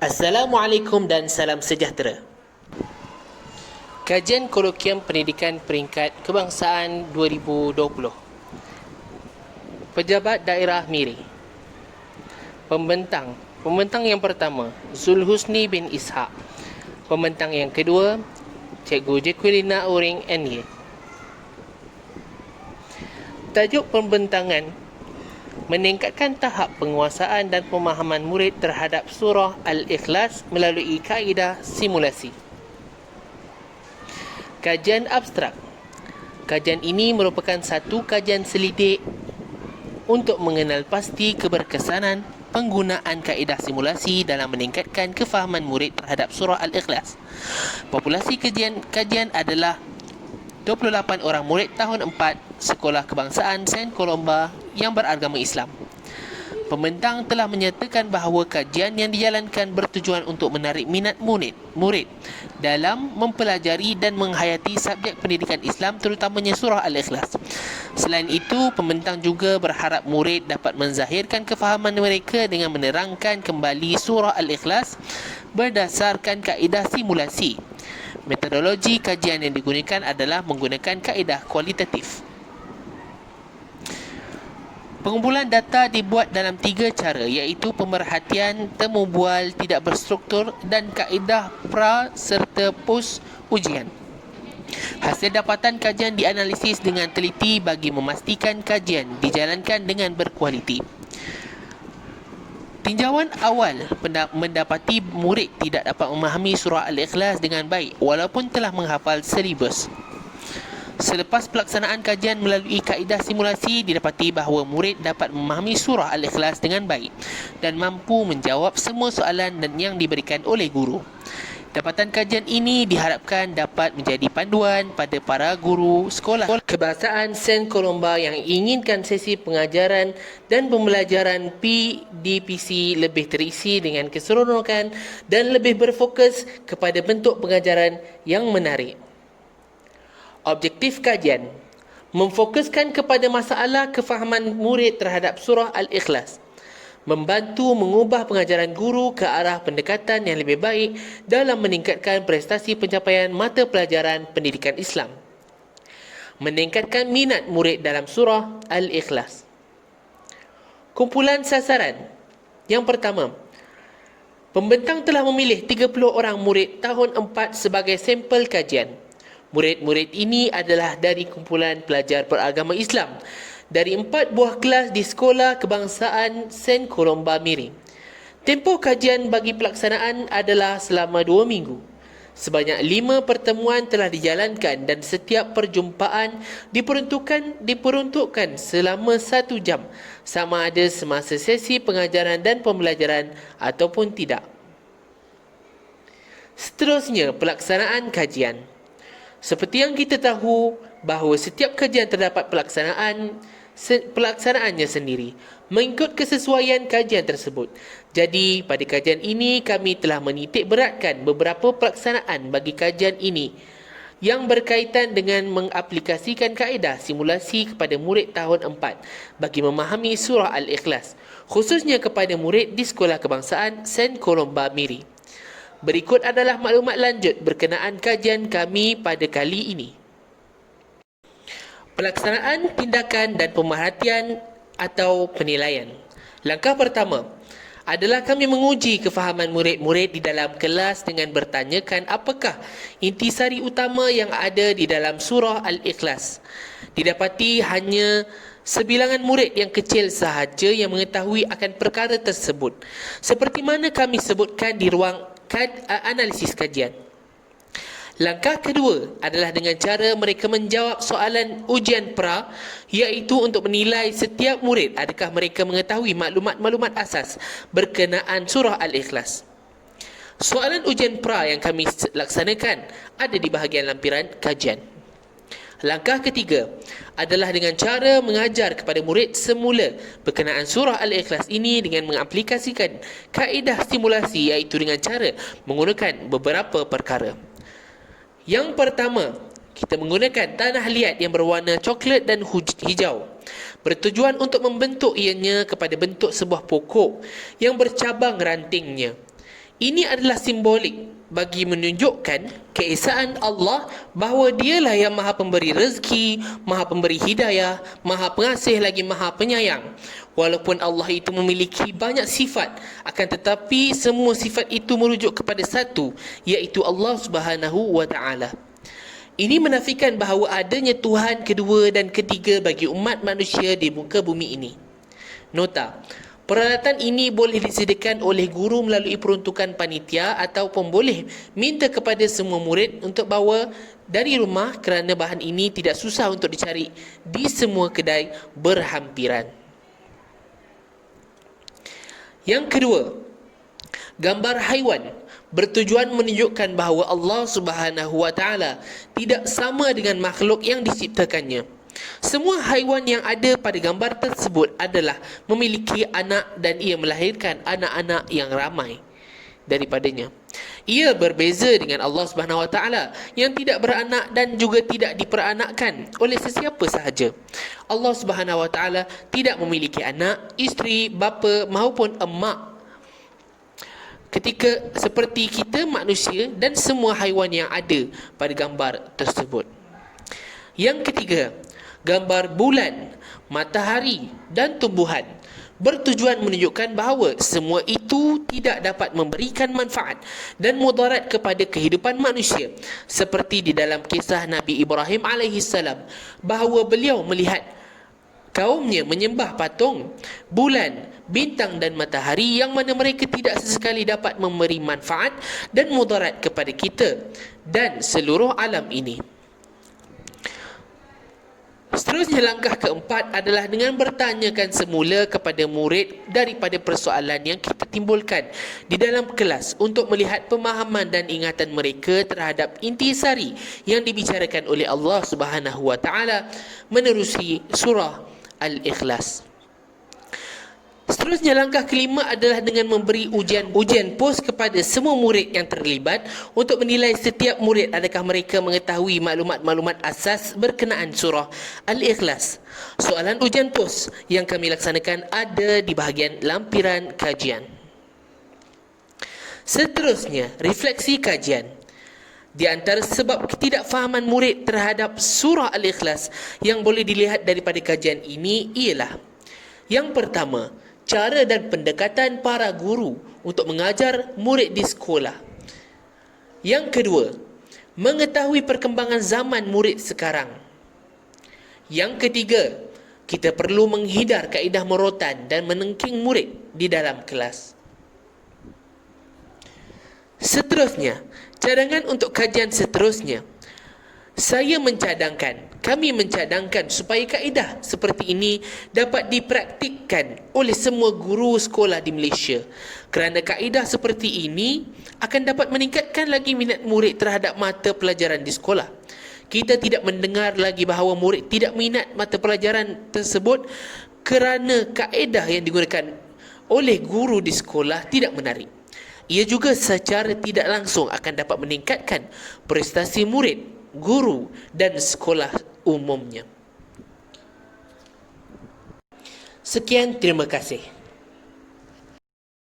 Assalamualaikum dan salam sejahtera. Kajian Kolokium Pendidikan Peringkat Kebangsaan 2020. Pejabat Daerah Miri. Pembentang yang pertama, Zulhusni bin Ishaq. Pembentang yang kedua, Cikgu Jacqueline Uring NY. Tajuk pembentangan: meningkatkan tahap penguasaan dan pemahaman murid terhadap surah Al-Ikhlas melalui kaedah simulasi. Kajian abstrak. Kajian ini merupakan satu kajian selidik untuk mengenal pasti keberkesanan penggunaan kaedah simulasi dalam meningkatkan kefahaman murid terhadap surah Al-Ikhlas. Populasi kajian adalah 28 orang murid tahun 4 Sekolah Kebangsaan Saint Colomba yang beragama Islam. Pembentang telah menyatakan bahawa kajian yang dijalankan bertujuan untuk menarik minat murid dalam mempelajari dan menghayati subjek pendidikan Islam, terutamanya surah Al-Ikhlas. Selain itu, pembentang juga berharap murid dapat menzahirkan kefahaman mereka dengan menerangkan kembali surah Al-Ikhlas berdasarkan kaedah simulasi. Metodologi kajian yang digunakan adalah menggunakan kaedah kualitatif. Pengumpulan data dibuat dalam 3 cara, iaitu pemerhatian, temu bual tidak berstruktur dan kaedah pra serta pos ujian. Hasil dapatan kajian dianalisis dengan teliti bagi memastikan kajian dijalankan dengan berkualiti. Tinjauan awal mendapati murid tidak dapat memahami surah Al-Ikhlas dengan baik walaupun telah menghafal silibus. Selepas pelaksanaan kajian melalui kaedah simulasi, didapati bahawa murid dapat memahami surah Al-Ikhlas dengan baik dan mampu menjawab semua soalan yang diberikan oleh guru. Dapatan kajian ini diharapkan dapat menjadi panduan pada para guru Sekolah Kebangsaan Saint Colomba yang inginkan sesi pengajaran dan pembelajaran PDPC lebih terisi dengan keseronokan dan lebih berfokus kepada bentuk pengajaran yang menarik. Objektif kajian: memfokuskan kepada masalah kefahaman murid terhadap surah Al-Ikhlas, membantu mengubah pengajaran guru ke arah pendekatan yang lebih baik dalam meningkatkan prestasi pencapaian mata pelajaran pendidikan Islam, meningkatkan minat murid dalam surah Al-Ikhlas. Kumpulan sasaran. Yang pertama, pembentang telah memilih 30 orang murid tahun 4 sebagai sampel kajian. Murid-murid ini adalah dari kumpulan pelajar beragama Islam dari 4 buah kelas di Sekolah Kebangsaan Saint Colomba Miri. Tempoh kajian bagi pelaksanaan adalah selama 2 minggu. Sebanyak 5 pertemuan telah dijalankan dan setiap perjumpaan diperuntukkan selama 1 jam, sama ada semasa sesi pengajaran dan pembelajaran ataupun tidak. Seterusnya, pelaksanaan kajian. Seperti yang kita tahu bahawa setiap kajian terdapat pelaksanaannya sendiri mengikut kesesuaian kajian tersebut. Jadi pada kajian ini kami telah menitik beratkan beberapa pelaksanaan bagi kajian ini yang berkaitan dengan mengaplikasikan kaedah simulasi kepada murid tahun 4 bagi memahami surah Al-Ikhlas, khususnya kepada murid di Sekolah Kebangsaan Saint Colomba Miri. Berikut adalah maklumat lanjut berkenaan kajian kami pada kali ini. Pelaksanaan tindakan dan pemerhatian atau penilaian. Langkah pertama adalah kami menguji kefahaman murid-murid di dalam kelas dengan bertanyakan apakah intisari utama yang ada di dalam surah Al-Ikhlas. Didapati hanya sebilangan murid yang kecil sahaja yang mengetahui akan perkara tersebut, seperti mana kami sebutkan di ruang analisis kajian. Langkah kedua adalah dengan cara mereka menjawab soalan ujian pra, iaitu untuk menilai setiap murid adakah mereka mengetahui maklumat-maklumat asas berkenaan surah Al-Ikhlas. Soalan ujian pra yang kami laksanakan ada di bahagian lampiran kajian. Langkah ketiga adalah dengan cara mengajar kepada murid semula berkenaan surah Al-Ikhlas ini dengan mengaplikasikan kaedah simulasi, iaitu dengan cara menggunakan beberapa perkara. Yang pertama, kita menggunakan tanah liat yang berwarna coklat dan hijau, bertujuan untuk membentuk ianya kepada bentuk sebuah pokok yang bercabang rantingnya. Ini adalah simbolik bagi menunjukkan keesaan Allah bahawa dialah yang maha pemberi rezeki, maha pemberi hidayah, maha pengasih lagi maha penyayang. Walaupun Allah itu memiliki banyak sifat, akan tetapi semua sifat itu merujuk kepada satu, iaitu Allah Subhanahu wa Ta'ala. Ini menafikan bahawa adanya Tuhan kedua dan ketiga bagi umat manusia di muka bumi ini. Nota: peralatan ini boleh disediakan oleh guru melalui peruntukan panitia ataupun boleh minta kepada semua murid untuk bawa dari rumah kerana bahan ini tidak susah untuk dicari di semua kedai berhampiran. Yang kedua, gambar haiwan bertujuan menunjukkan bahawa Allah Subhanahu wa Ta'ala tidak sama dengan makhluk yang diciptakannya. Semua haiwan yang ada pada gambar tersebut adalah memiliki anak dan ia melahirkan anak-anak yang ramai daripadanya. Ia berbeza dengan Allah Subhanahu wa Ta'ala yang tidak beranak dan juga tidak diperanakkan oleh sesiapa sahaja. Allah Subhanahu wa Ta'ala tidak memiliki anak, isteri, bapa maupun emak, ketika seperti kita manusia dan semua haiwan yang ada pada gambar tersebut. Yang ketiga, gambar bulan, matahari dan tumbuhan bertujuan menunjukkan bahawa semua itu tidak dapat memberikan manfaat dan mudarat kepada kehidupan manusia, seperti di dalam kisah Nabi Ibrahim alaihissalam bahawa beliau melihat kaumnya menyembah patung, bulan, bintang dan matahari yang mana mereka tidak sesekali dapat memberi manfaat dan mudarat kepada kita dan seluruh alam ini. Seterusnya, langkah keempat adalah dengan bertanyakan semula kepada murid daripada persoalan yang kita timbulkan di dalam kelas untuk melihat pemahaman dan ingatan mereka terhadap intisari yang dibicarakan oleh Allah Subhanahu wa Ta'ala menerusi surah Al-Ikhlas. Seterusnya, langkah kelima adalah dengan memberi ujian pos kepada semua murid yang terlibat untuk menilai setiap murid adakah mereka mengetahui maklumat-maklumat asas berkenaan surah Al-Ikhlas. Soalan ujian pos yang kami laksanakan ada di bahagian lampiran kajian. Seterusnya, refleksi kajian. Di antara sebab ketidakfahaman murid terhadap surah Al-Ikhlas yang boleh dilihat daripada kajian ini ialah: yang pertama, cara dan pendekatan para guru untuk mengajar murid di sekolah. Yang kedua, mengetahui perkembangan zaman murid sekarang. Yang ketiga, kita perlu menghindar kaedah merotan dan menengking murid di dalam kelas. Seterusnya, cadangan untuk kajian seterusnya. Kami mencadangkan supaya kaedah seperti ini dapat dipraktikkan oleh semua guru sekolah di Malaysia, kerana kaedah seperti ini akan dapat meningkatkan lagi minat murid terhadap mata pelajaran di sekolah. Kita tidak mendengar lagi bahawa murid tidak minat mata pelajaran tersebut kerana kaedah yang digunakan oleh guru di sekolah tidak menarik. Ia juga secara tidak langsung akan dapat meningkatkan prestasi murid, guru dan sekolah umumnya. Sekian, terima kasih.